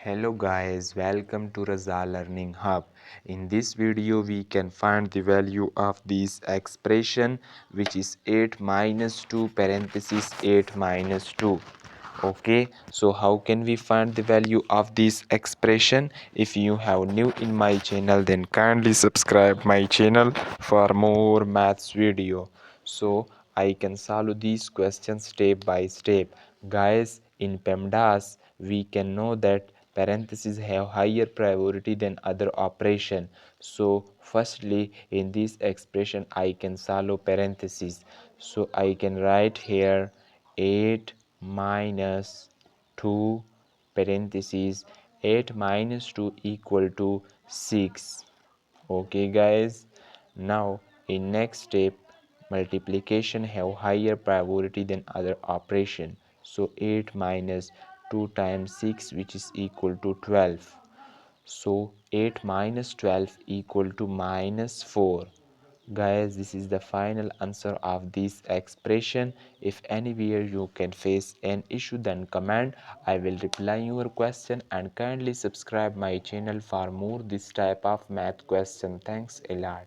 Hello guys, welcome to Raza Learning Hub. In this video we can find the value of this expression, which is 8 minus 2 parenthesis 8 minus 2. Okay, so how can we find the value of this expression? If you have new in my channel, then kindly subscribe my channel for more maths video, so I can solve these questions step by step. Guys, in PEMDAS we can know that parentheses have higher priority than other operation. So firstly, in this expression I can solve parentheses, so I can write here 8 minus 2 parentheses 8 minus 2 equal to 6. Okay guys, now in next step, multiplication have higher priority than other operation, so 8 minus 2 times 6, which is equal to 12. So 8 minus 12 equal to minus 4. Guys, this is the final answer of this expression. If anywhere you can face an issue, then comment. I will reply your question, and kindly subscribe my channel for more this type of math question. Thanks a lot.